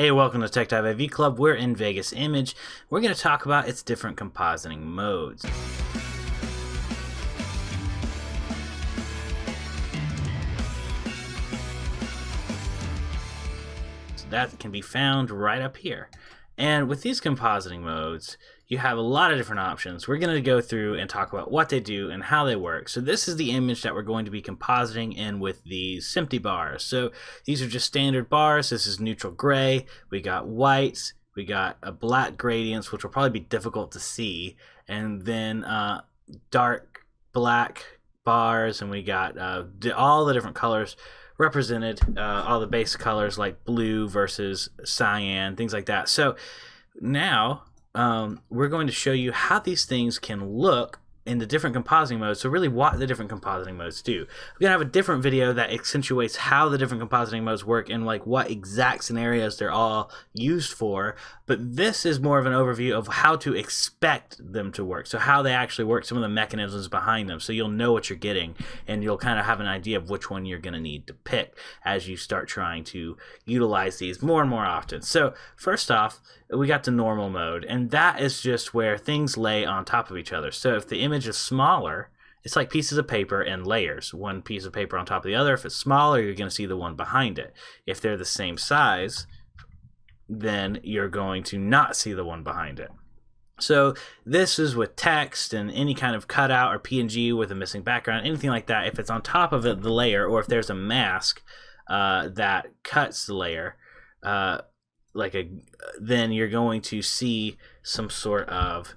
Hey, welcome to Tech Dive AV Club. We're in Vegas Image. We're going to talk about its different compositing modes. So that can be found right up here. And with these compositing modes, you have a lot of different options. We're going to go through and talk about what they do and how they work. So this is the image that we're going to be compositing in with these empty bars. So these are just standard bars. This is neutral gray. We got whites. We got a black gradients, which will probably be difficult to see. And then dark black bars. And we got all the different colors represented, all the base colors like blue versus cyan, things like that. So now we're going to show you how these things can look in the different compositing modes. So really what the different compositing modes do. We're gonna have a different video that accentuates how the different compositing modes work and like what exact scenarios they're all used for, but this is more of an overview of how to expect them to work. So how they actually work, some of the mechanisms behind them, so you'll know what you're getting and you'll kind of have an idea of which one you're gonna need to pick as you start trying to utilize these more and more often. So first off, we got the normal mode, and that is just where things lay on top of each other. So if the image is smaller, it's like pieces of paper and layers, one piece of paper on top of the other. If it's smaller, you're going to see the one behind it. If they're the same size, then you're going to not see the one behind it. So this is with text and any kind of cutout or PNG with a missing background, anything like that. If it's on top of it, the layer, or if there's a mask that cuts the layer, then you're going to see some sort of,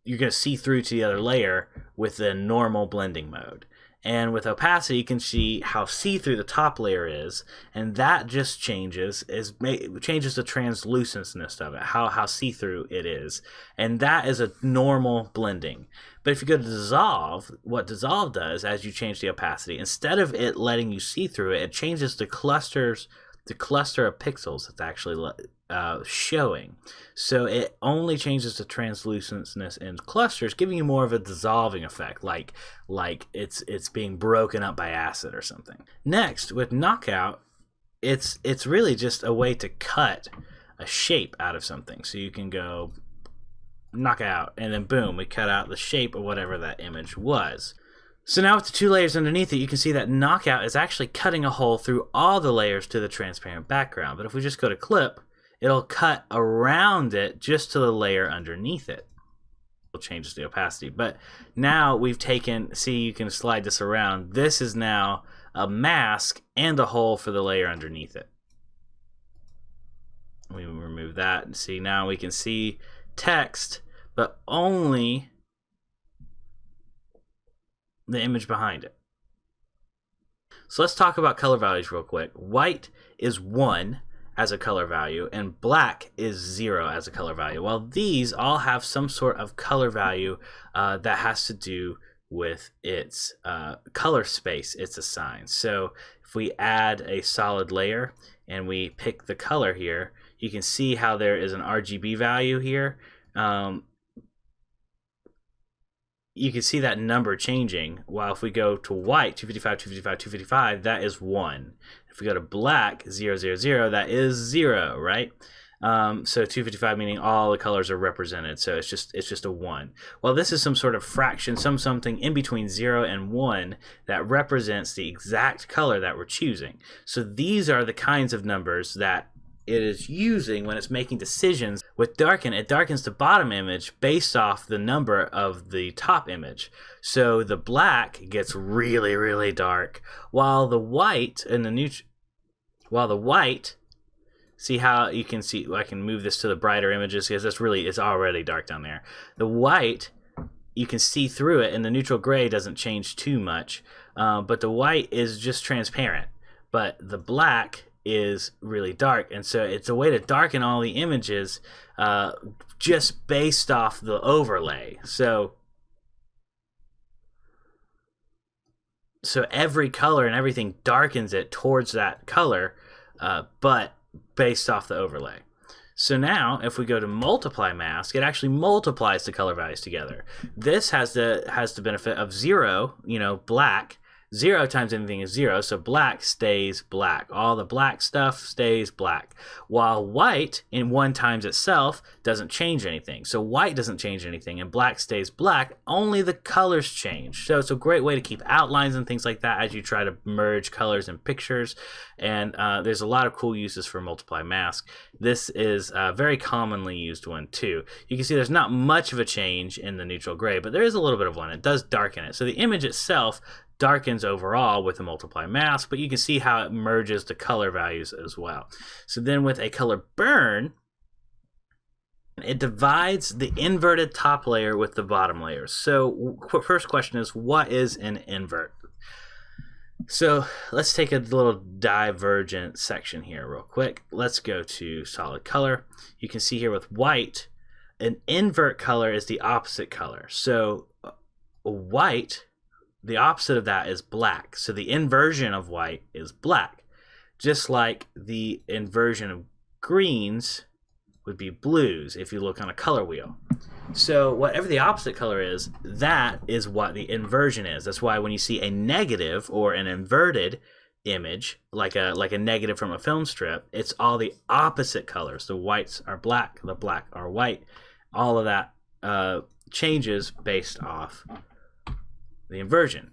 you're going to see through to the other layer with the normal blending mode. And with opacity, you can see how see-through the top layer is, and that just changes the translucentness of it, how see-through it is, and that is a normal blending. But if you go to dissolve, what dissolve does as you change the opacity, instead of it letting you see through it, it changes the cluster of pixels it's actually showing. So it only changes the translucentness in clusters, giving you more of a dissolving effect, like it's being broken up by acid or something. Next, with knockout, it's really just a way to cut a shape out of something. So you can go knockout, and then boom, we cut out the shape of whatever that image was. So now with the two layers underneath it, you can see that knockout is actually cutting a hole through all the layers to the transparent background. But if we just go to clip, it'll cut around it just to the layer underneath it. It changes the opacity. But now we've taken, see, you can slide this around. This is now a mask and a hole for the layer underneath it. We remove that and see, now we can see text, but only the image behind it. So let's talk about color values real quick. White is 1 as a color value, and black is 0 as a color value. Well, these all have some sort of color value that has to do with its color space it's assigned. So if we add a solid layer and we pick the color here, you can see how there is an RGB value here. You can see that number changing, while if we go to white, 255, 255, 255, that is 1. If we go to black, 000, that is 0, right? So 255 meaning all the colors are represented, so it's just a 1. Well, this is some sort of fraction, something in between 0 and 1 that represents the exact color that we're choosing. So these are the kinds of numbers that it is using when it's making decisions. With Darken, it darkens the bottom image based off the number of the top image. So the black gets really, really dark, while the white and see how you can see, I can move this to the brighter images because it's already dark down there. The white, you can see through it, and the neutral gray doesn't change too much, but the white is just transparent, but the black is really dark, and so it's a way to darken all the images just based off the overlay. So every color and everything darkens it towards that color, but based off the overlay. So now if we go to multiply mask, it actually multiplies the color values together. This has the benefit of 0, black, 0 times anything is 0, so black stays black. All the black stuff stays black. While white in 1 times itself doesn't change anything. So white doesn't change anything and black stays black, only the colors change. So it's a great way to keep outlines and things like that as you try to merge colors in pictures. And there's a lot of cool uses for multiply mask. This is a very commonly used one too. You can see there's not much of a change in the neutral gray, but there is a little bit of one. It does darken it. So the image itself darkens overall with a multiply mask, but you can see how it merges the color values as well. So then with a color burn, it divides the inverted top layer with the bottom layers. So first question is, what is an invert? So let's take a little divergent section here real quick. Let's go to solid color. You can see here with white, an invert color is the opposite color. So white, the opposite of that is black. So the inversion of white is black. Just like the inversion of greens would be blues if you look on a color wheel. So whatever the opposite color is, that is what the inversion is. That's why when you see a negative or an inverted image, like a negative from a film strip, it's all the opposite colors. The whites are black, the black are white. All of that changes based off the inversion.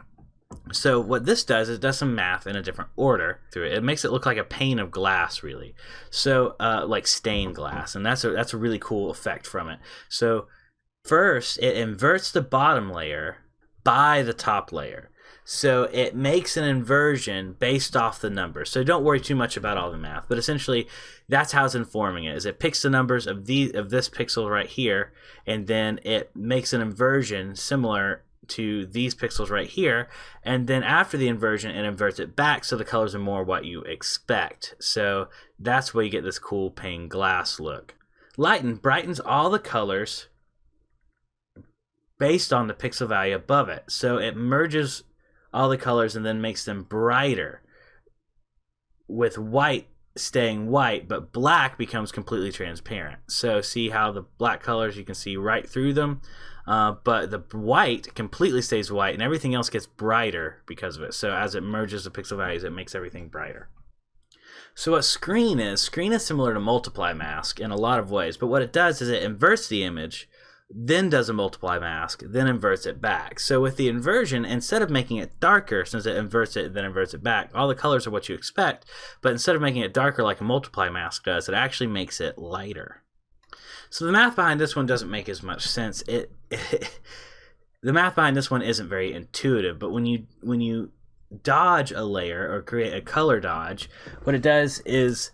So what this does is it does some math in a different order through it. It makes it look like a pane of glass, really. So like stained glass, and that's a really cool effect from it. So first, it inverts the bottom layer by the top layer. So it makes an inversion based off the numbers. So don't worry too much about all the math, but essentially that's how it's informing it. Is it picks the numbers of this pixel right here, and then it makes an inversion similar to these pixels right here, and then after the inversion it inverts it back so the colors are more what you expect. So that's where you get this cool pane glass look. Lighten brightens all the colors based on the pixel value above it. So it merges all the colors and then makes them brighter, with white staying white, but black becomes completely transparent. So see how the black colors, you can see right through them, but the white completely stays white and everything else gets brighter because of it. So as it merges the pixel values, it makes everything brighter. So what screen is similar to multiply mask in a lot of ways, but what it does is it inverts the image, then does a multiply mask, then inverts it back. So with the inversion, instead of making it darker, since it inverts it, then inverts it back, all the colors are what you expect, but instead of making it darker like a multiply mask does, it actually makes it lighter. So the math behind this one doesn't make as much sense. The math behind this one isn't very intuitive, but when you dodge a layer or create a color dodge, what it does is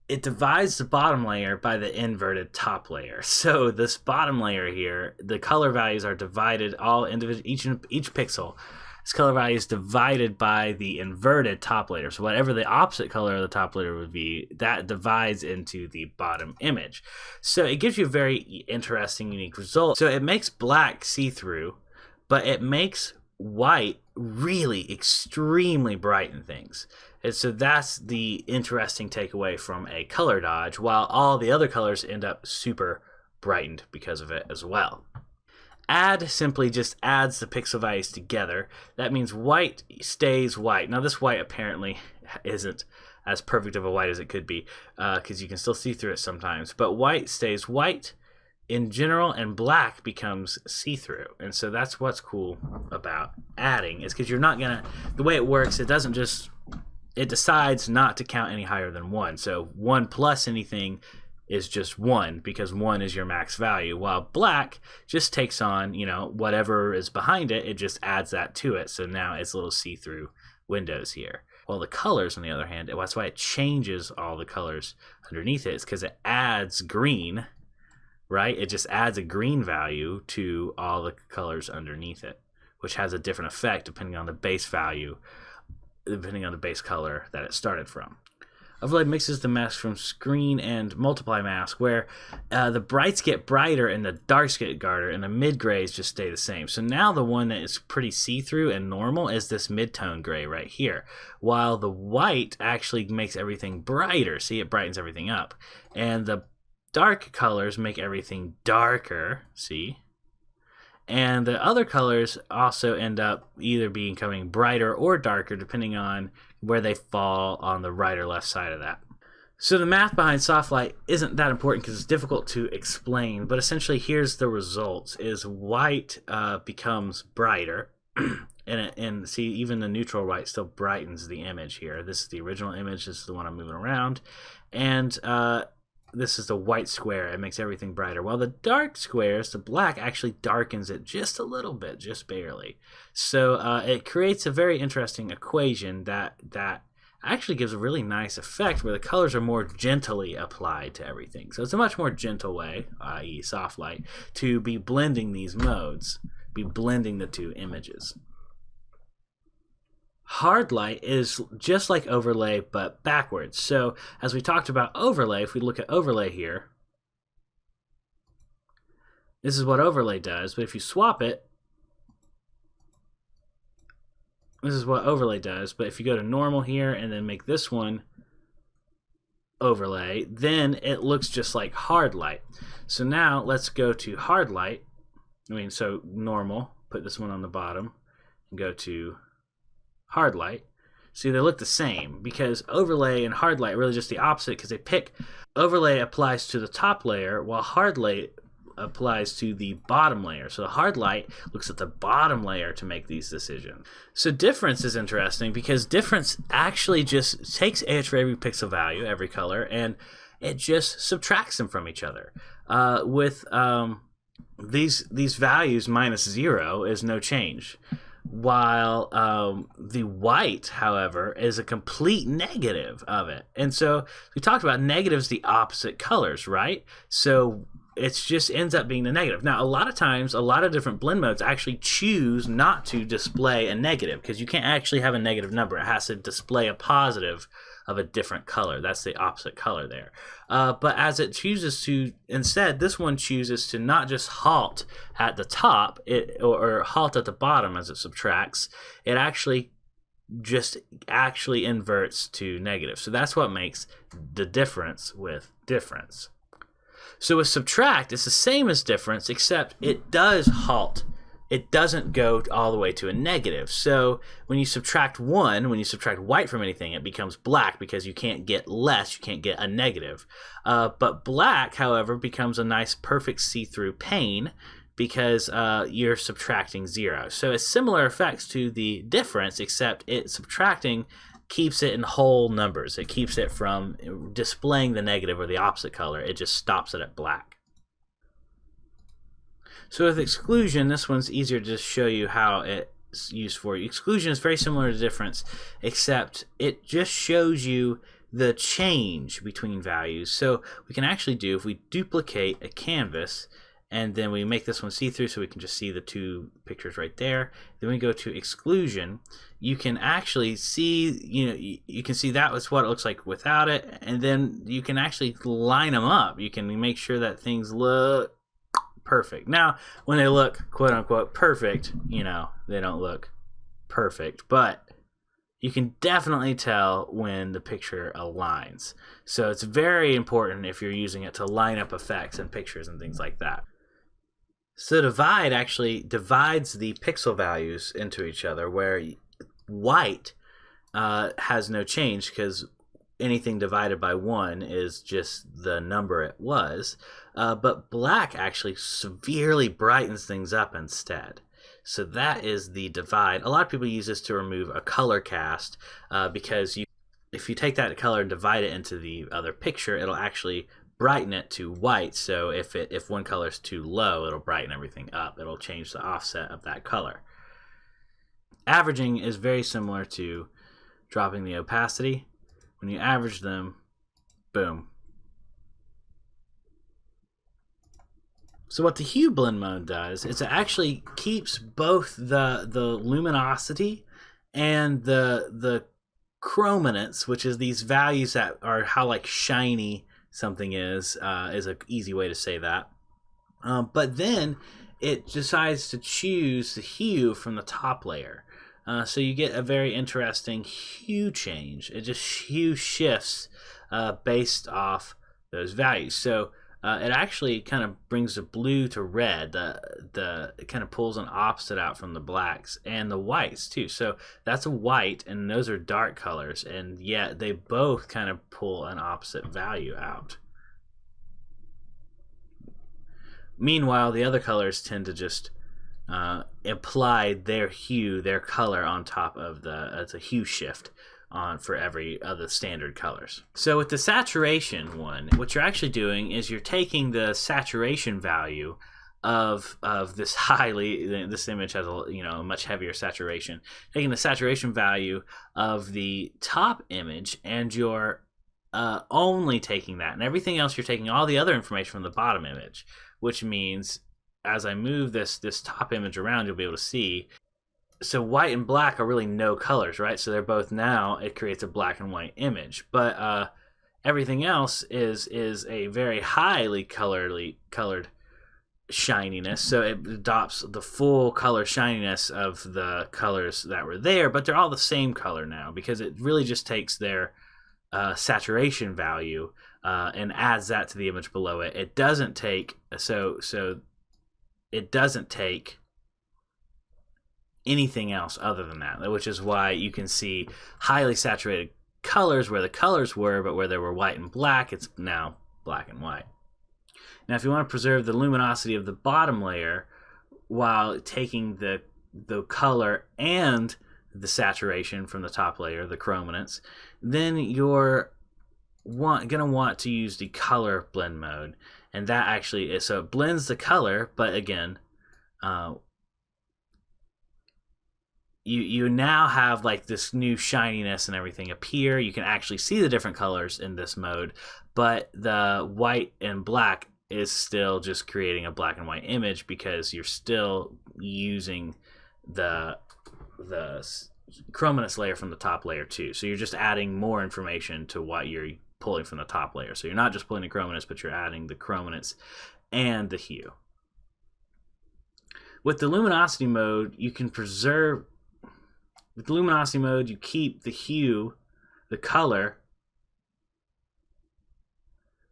it divides the bottom layer by the inverted top layer. So this bottom layer here, the color values are divided all individual, each pixel. This color value is divided by the inverted top layer. So whatever the opposite color of the top layer would be, that divides into the bottom image. So it gives you a very interesting, unique result. So it makes black see-through, but it makes white really extremely bright in things. And so that's the interesting takeaway from a color dodge, while all the other colors end up super brightened because of it as well. Add simply just adds the pixel values together. That means white stays white. Now this white apparently isn't as perfect of a white as it could be, because you can still see through it sometimes, but white stays white in general, and black becomes see-through. And so that's what's cool about adding, is because you're not gonna, the way it works, it doesn't just, it decides not to count any higher than 1. So 1 plus anything is just 1, because 1 is your max value, while black just takes on, you know, whatever is behind it, it just adds that to it. So now it's little see-through windows here. While the colors, on the other hand, that's why it changes all the colors underneath it. It's because it adds green, right? It just adds a green value to all the colors underneath it, which has a different effect depending on the base value, depending on the base color that it started from. Overlay mixes the mask from screen and multiply mask, where the brights get brighter and the darks get darker, and the mid-grays just stay the same. So now the one that is pretty see-through and normal is this mid-tone gray right here, while the white actually makes everything brighter. See, it brightens everything up. And the dark colors make everything darker, see? And the other colors also end up either becoming brighter or darker depending on where they fall on the right or left side of that. So the math behind soft light isn't that important because it's difficult to explain, but essentially here's the results: is white becomes brighter, and see, even the neutral white still brightens the image here. This is the original image, this is the one I'm moving around, and this is the white square. It makes everything brighter. While the dark squares, the black, actually darkens it just a little bit, just barely. So it creates a very interesting equation that actually gives a really nice effect where the colors are more gently applied to everything. So it's a much more gentle way, i.e. soft light, to be blending these modes, be blending the two images. Hard light is just like overlay but backwards. So as we talked about overlay, if we look at overlay here, this is what overlay does, but if you swap it, this is what overlay does. But if you go to normal here and then make this one overlay, then it looks just like hard light. So now let's go to hard light. So normal, put this one on the bottom, and go to hard light. See, they look the same because overlay and hard light are really just the opposite, because they pick overlay applies to the top layer while hard light applies to the bottom layer. So the hard light looks at the bottom layer to make these decisions. So difference is interesting because difference actually just takes for every pixel value, every color, and it just subtracts them from each other. With these values minus 0 is no change. While the white, however, is a complete negative of it. And so we talked about negatives, the opposite colors, right? So it just ends up being the negative. Now, a lot of times, a lot of different blend modes actually choose not to display a negative because you can't actually have a negative number. It has to display a positive of a different color. That's the opposite color there. But as it chooses to, instead, this one chooses to not just halt at the top or halt at the bottom as it subtracts. It actually inverts to negative. So that's what makes the difference with difference. So with subtract, it's the same as difference, except it does halt. It doesn't go all the way to a negative. So when you subtract 1, when you subtract white from anything, it becomes black because you can't get less, you can't get a negative. But black, however, becomes a nice perfect see-through pane because you're subtracting 0. So it's similar effects to the difference, except subtracting keeps it in whole numbers. It keeps it from displaying the negative or the opposite color. It just stops it at black. So with exclusion, this one's easier to just show you how it's used for. Exclusion is very similar to difference, except it just shows you the change between values. So we can actually do, if we duplicate a canvas, and then we make this one see-through so we can just see the two pictures right there. Then we go to exclusion. You can actually see, you can see that was what it looks like without it, and then you can actually line them up. You can make sure that things look perfect. Now, when they look quote-unquote perfect, they don't look perfect, but you can definitely tell when the picture aligns. So it's very important if you're using it to line up effects and pictures and things like that. So divide actually divides the pixel values into each other, where white has no change because anything divided by 1 is just the number it was. But black actually severely brightens things up instead. So that is the divide. A lot of people use this to remove a color cast because if you take that color and divide it into the other picture, it'll actually brighten it to white. So if one color is too low, it'll brighten everything up. It'll change the offset of that color. Averaging is very similar to dropping the opacity. When you average them, boom. So what the hue blend mode does is it actually keeps both the luminosity and the chrominance, which is these values that are how like shiny something is an easy way to say that. But then it decides to choose the hue from the top layer. So you get a very interesting hue change. It just hue shifts based off those values. So it actually kind of brings the blue to red. It kind of pulls an opposite out from the blacks and the whites too. So that's a white, and those are dark colors, and yet they both kind of pull an opposite value out. Meanwhile, the other colors tend to just apply their hue, their color on top of it's a hue shift on for every other standard colors. So with the saturation one, what you're actually doing is you're taking the saturation value of this this image has a much heavier saturation, taking the saturation value of the top image, and you're only taking that, and everything else you're taking all the other information from the bottom image, which means as I move this top image around, you'll be able to see. So white and black are really no colors, right? So they're both, now it creates a black and white image. But everything else is a very highly colored shininess. So it adopts the full color shininess of the colors that were there, but they're all the same color now, because it really just takes their saturation value and adds that to the image below it. It doesn't take it doesn't take anything else other than that, which is why you can see highly saturated colors where the colors were, but where there were white and black, it's now black and white. Now, if you want to preserve the luminosity of the bottom layer while taking the color and the saturation from the top layer, the chrominance, then you're gonna want to use the color blend mode, and that actually is, so it blends the color, but again, you now have like this new shininess and everything appear. You can actually see the different colors in this mode, but the white and black is still just creating a black and white image, because you're still using the chrominance layer from the top layer too. So you're just adding more information to what you're pulling from the top layer. So you're not just pulling the chrominance, but you're adding the chrominance and the hue. With the luminosity mode, you can preserve. With the luminosity mode, you keep the hue, the color.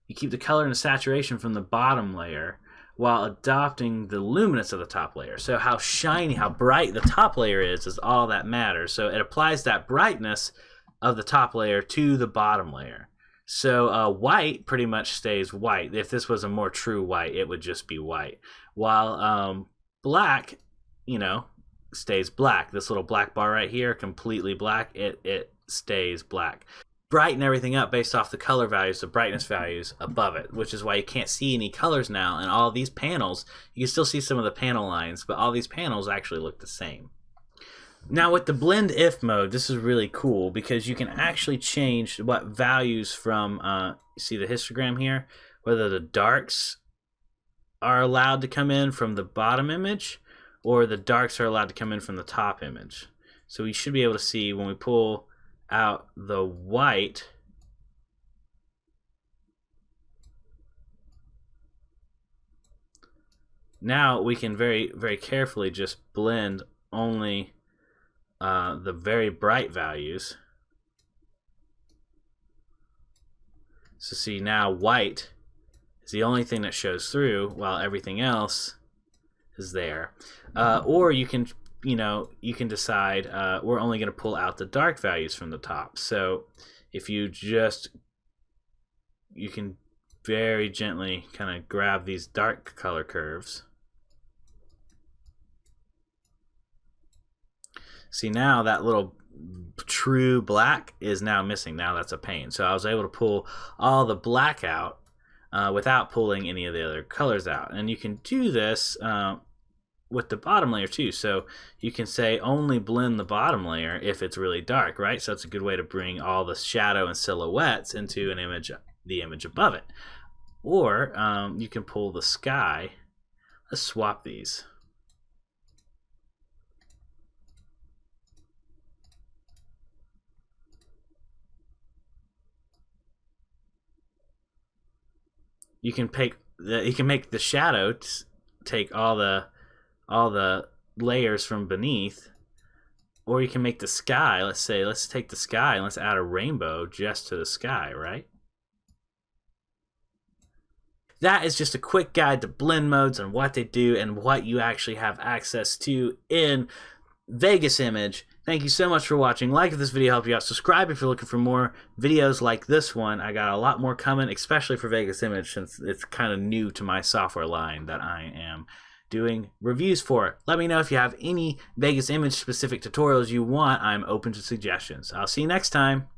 You keep the color and the saturation from the bottom layer while adopting the luminance of the top layer. So how shiny, how bright the top layer is all that matters. So it applies that brightness of the top layer to the bottom layer. So white pretty much stays white. If this was a more true white, it would just be white. While black, stays black. This little black bar right here, completely black, it stays black. Brighten everything up based off the color values, the brightness values above it, which is why you can't see any colors now. And all these panels, you can still see some of the panel lines, but all these panels actually look the same. Now with the blend if mode, this is really cool, because you can actually change what values from, you see the histogram here, whether the darks are allowed to come in from the bottom image, or the darks are allowed to come in from the top image. So we should be able to see when we pull out the white, now we can very, very carefully just blend only the very bright values. So see, now white is the only thing that shows through, while everything else is there. Or you can decide we're only going to pull out the dark values from the top. So if you can very gently kind of grab these dark color curves. See, now that little true black is now missing. Now that's a pain. So I was able to pull all the black out without pulling any of the other colors out. And you can do this with the bottom layer too. So you can say only blend the bottom layer if it's really dark, right? So that's a good way to bring all the shadow and silhouettes into an image, the image above it. Or you can pull the sky. Let's swap these. You can make the shadow take all the layers from beneath, or you can make the sky. Let's take the sky and let's add a rainbow just to the sky, right? that is just a quick guide to blend modes and what they do and what you actually have access to in Vegas Image. Thank you so much for watching. Like if this video helped you out. Subscribe if you're looking for more videos like this one. I got a lot more coming, especially for Vegas Image, since it's kind of new to my software line that I am doing reviews for. Let me know if you have any Vegas Image specific tutorials you want. I'm open to suggestions. I'll see you next time.